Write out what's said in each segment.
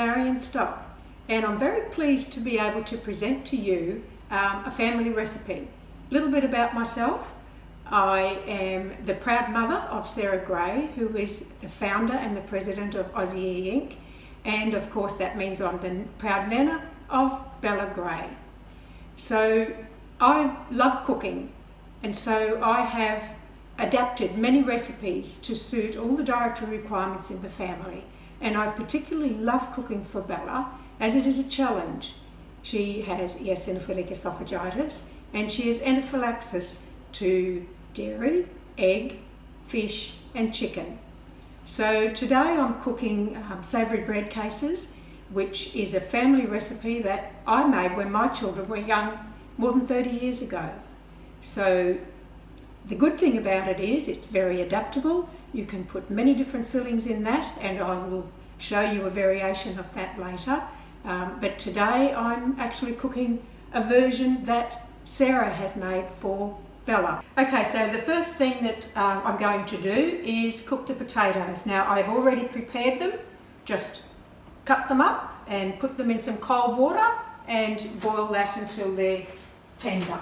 Marion Stock, and I'm very pleased to be able to present to you a family recipe. A little bit about myself. I am the proud mother of Sarah Gray, who is the founder and the president of ausEE Inc. And of course that means I'm the proud nana of Bella Gray. So I love cooking, and so I have adapted many recipes to suit all the dietary requirements in the family. And I particularly love cooking for Bella as it is a challenge. She has eosinophilic esophagitis and she has anaphylaxis to dairy, egg, fish and chicken. So today I'm cooking Savoury Bread Cases, which is a family recipe that I made when my children were young, more than 30 years ago. So the good thing about it is it's very adaptable. You can put many different fillings in that, and I will show you a variation of that later. But today I'm actually cooking a version that Sarah has made for Bella. Okay, so the first thing that I'm going to do is cook the potatoes. Now I've already prepared them. Just cut them up and put them in some cold water and boil that until they're tender.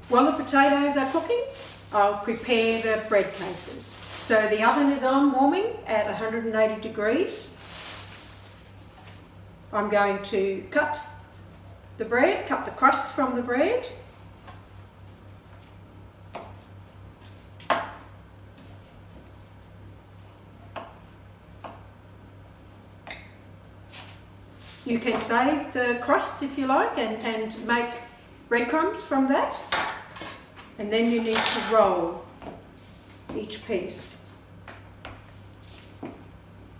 While the potatoes are cooking, I'll prepare the bread cases. So the oven is on, warming at 180 degrees. I'm going to cut the bread, cut the crusts from the bread. You can save the crusts if you like and make breadcrumbs from that. And then you need to roll each piece.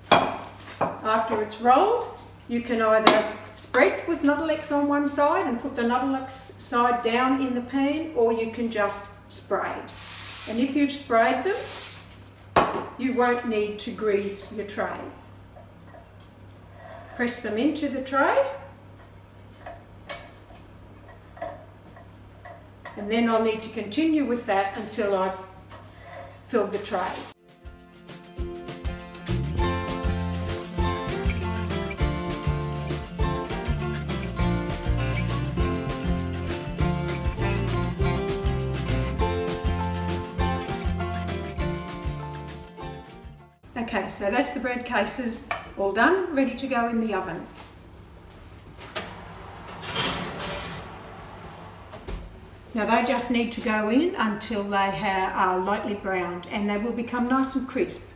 After it's rolled, you can either spread with Nuttelex on one side and put the Nuttelex side down in the pan, or you can just spray. And if you've sprayed them, you won't need to grease your tray. Press them into the tray. And then I'll need to continue with that until I've filled the tray. Okay, so that's the bread cases all done, ready to go in the oven. Now they just need to go in until they are lightly browned, and they will become nice and crisp.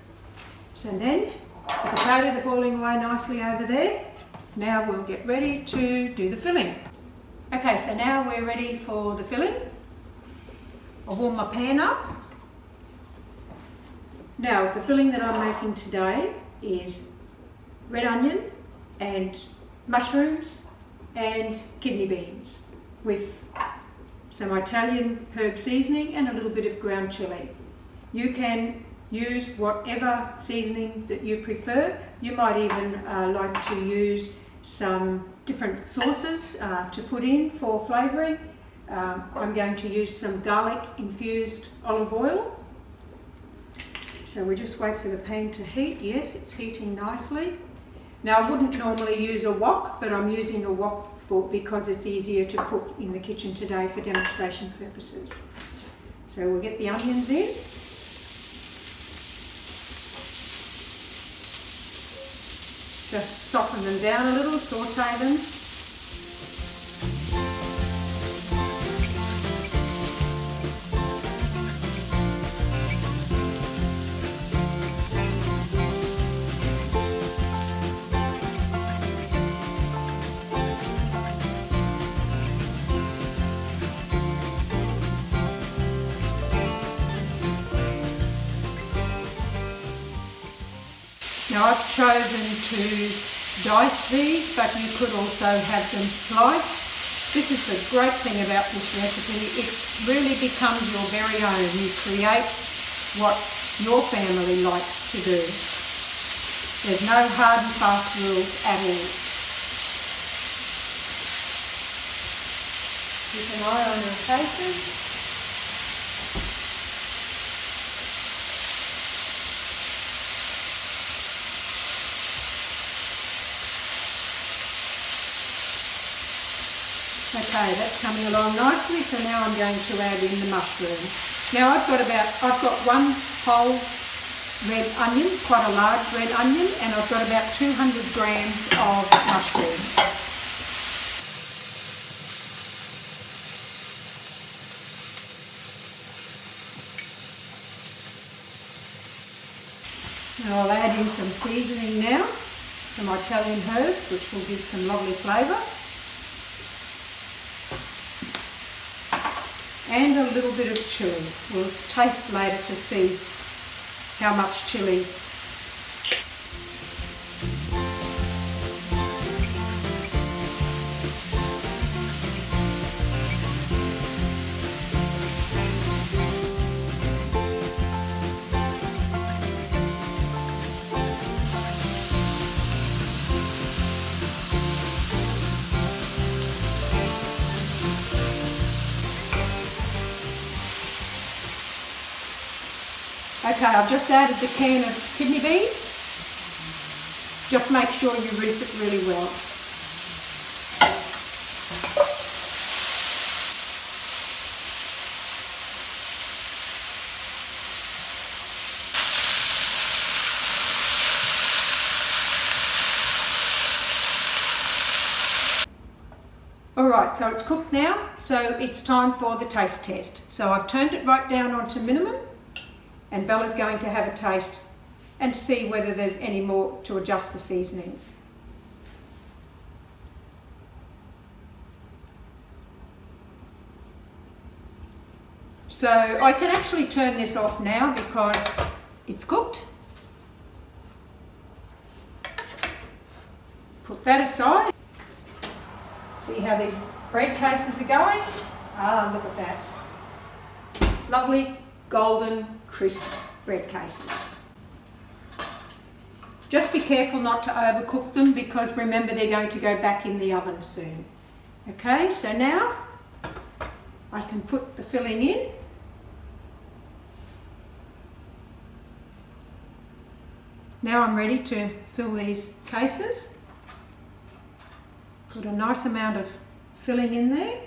So then the potatoes are boiling away nicely over there. Now we'll get ready to do the filling. Okay, so now we're ready for the filling. I'll warm my pan up. Now the filling that I'm making today is red onion and mushrooms and kidney beans with some Italian herb seasoning and a little bit of ground chili. You can use whatever seasoning that you prefer. You might even like to use some different sauces to put in for flavouring. I'm going to use some garlic infused olive oil. So we just wait for the pan to heat. Yes, it's heating nicely. Now I wouldn't normally use a wok, but I'm using a wok because it's easier to cook in the kitchen today for demonstration purposes. So we'll get the onions in. Just soften them down a little, saute them. Now I've chosen to dice these, but you could also have them sliced. This is the great thing about this recipe. It really becomes your very own. You create what your family likes to do. There's no hard and fast rules at all. Keep an eye on your cases. Okay, that's coming along nicely, so now I'm going to add in the mushrooms. Now I've got one whole red onion, quite a large red onion, and I've got about 200 grams of mushrooms. And I'll add in some seasoning now, some Italian herbs, which will give some lovely flavour. And a little bit of chilli. We'll taste later to see how much chilli. Okay, I've just added the can of kidney beans. Just make sure you rinse it really well. Alright, so it's cooked now, so it's time for the taste test. So I've turned it right down onto minimum, and Bella's going to have a taste and see whether there's any more to adjust the seasonings. So I can actually turn this off now because it's cooked. Put that aside. See how these bread cases are going? Ah, look at that. Lovely golden crisp bread cases. Just be careful not to overcook them because remember they're going to go back in the oven soon. Okay, so now I can put the filling in. Now I'm ready to fill these cases. Put a nice amount of filling in there.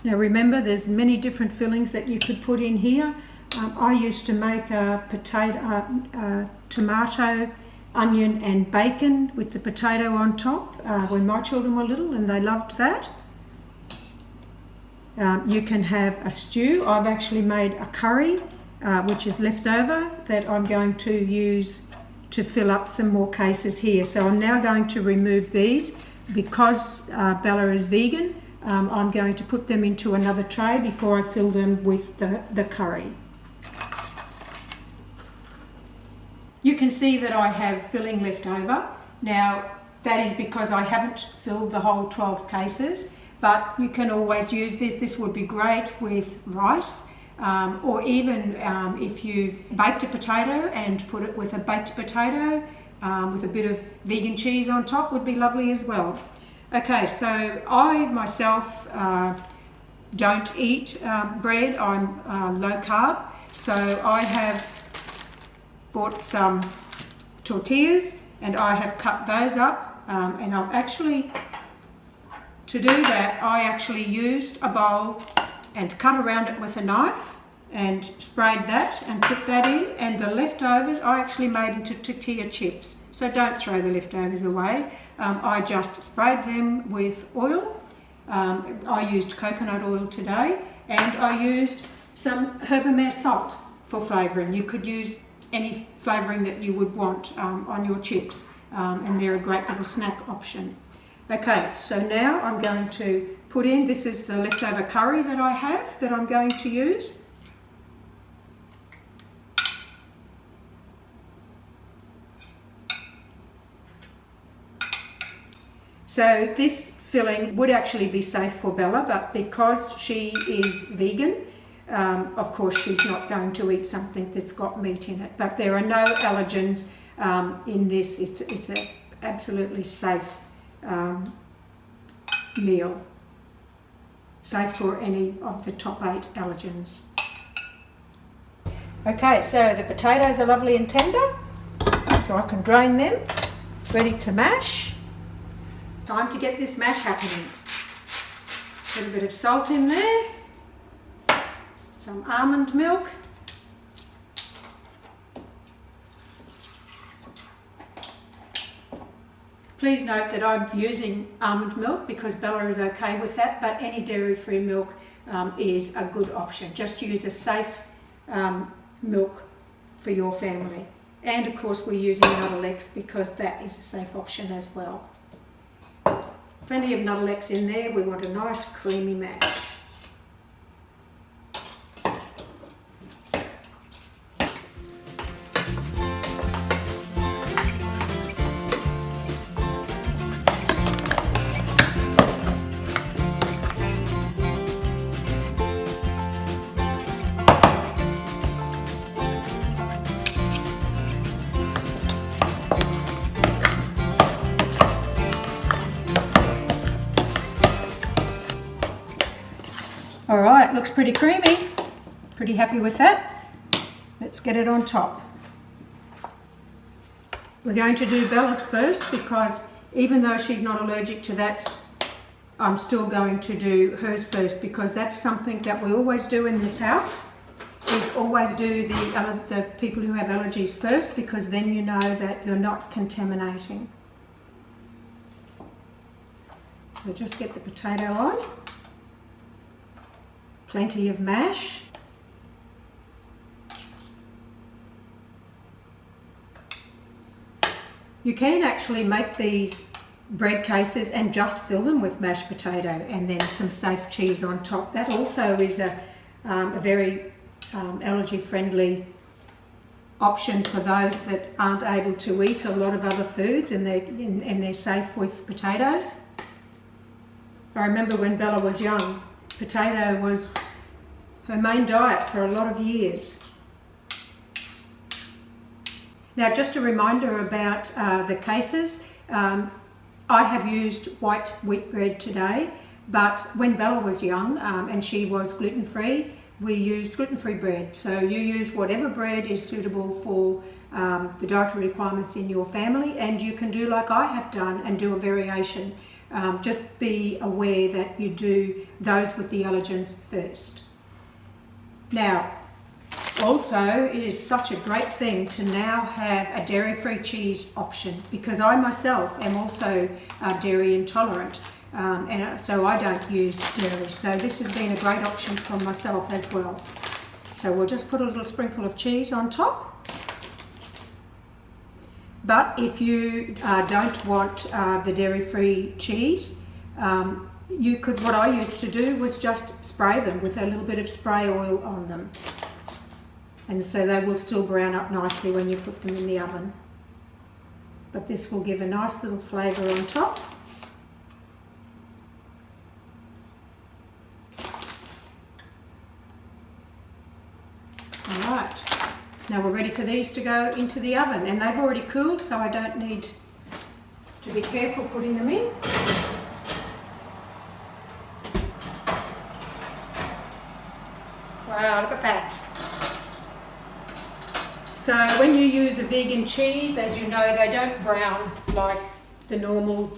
Now remember, there's many different fillings that you could put in here. I used to make a tomato, onion and bacon with the potato on top when my children were little, and they loved that. You can have a stew. I've actually made a curry which is left over that I'm going to use to fill up some more cases here. So I'm now going to remove these because Bella is vegan. I'm going to put them into another tray before I fill them with the curry. You can see that I have filling left over. Now that is because I haven't filled the whole 12 cases, but you can always use this. This would be great with rice, or even if you've baked a potato and put it with a baked potato with a bit of vegan cheese on top would be lovely as well. Okay, so I myself don't eat bread. I'm low carb, so I have bought some tortillas and I have cut those up, and I'm actually, to do that, I actually used a bowl and cut around it with a knife and sprayed that and put that in, and the leftovers I actually made into tortilla chips. So don't throw the leftovers away. I just sprayed them with oil. I used coconut oil today, and I used some Herbamare salt for flavouring. You could use any flavouring that you would want on your chips, and they're a great little snack option. Okay, so now I'm going to put in, this is the leftover curry that I have that I'm going to use. So this filling would actually be safe for Bella, but because she is vegan, Of course, she's not going to eat something that's got meat in it, but there are no allergens in this. It's an absolutely safe meal, safe for any of the top 8 allergens. Okay, so the potatoes are lovely and tender, so I can drain them, ready to mash. Time to get this mash happening. Put a bit of salt in there, some almond milk, please note that I'm using almond milk because Bella is okay with that, but any dairy-free milk is a good option. Just use a safe milk for your family. And of course we're using Nuttelex because that is a safe option as well. Plenty of Nuttelex in there. We want a nice creamy mash. Alright, looks pretty creamy. Pretty happy with that. Let's get it on top. We're going to do Bella's first because even though she's not allergic to that, I'm still going to do hers first because that's something that we always do in this house, is always do the people who have allergies first, because then you know that you're not contaminating. So just get the potato on. Plenty of mash. You can actually make these bread cases and just fill them with mashed potato and then some safe cheese on top. That also is a very allergy friendly option for those that aren't able to eat a lot of other foods and they're safe with potatoes. I remember when Bella was young, potato was her main diet for a lot of years. Now just a reminder about the cases. I have used white wheat bread today, but when Bella was young and she was gluten-free, we used gluten-free bread. So you use whatever bread is suitable for the dietary requirements in your family, and you can do like I have done and do a variation. Just be aware that you do those with the allergens first. Now, also, it is such a great thing to now have a dairy-free cheese option because I myself am also dairy intolerant, and so I don't use dairy. So this has been a great option for myself as well. So we'll just put a little sprinkle of cheese on top. But if you don't want the dairy-free cheese, you could, what I used to do was just spray them with a little bit of spray oil on them. And so they will still brown up nicely when you put them in the oven. But this will give a nice little flavour on top. Alright. Now we're ready for these to go into the oven, and they've already cooled, so I don't need to be careful putting them in. Wow, look at that. So when you use a vegan cheese, as you know, they don't brown like the normal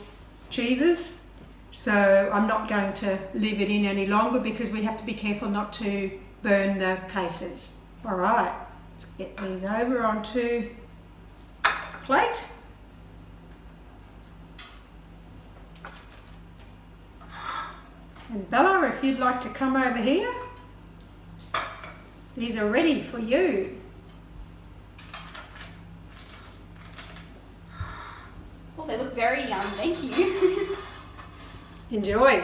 cheeses. So I'm not going to leave it in any longer because we have to be careful not to burn the cases. Alright. Let's get these over onto a plate. And Bella, if you'd like to come over here, these are ready for you. Well, they look very yum, thank you. Enjoy.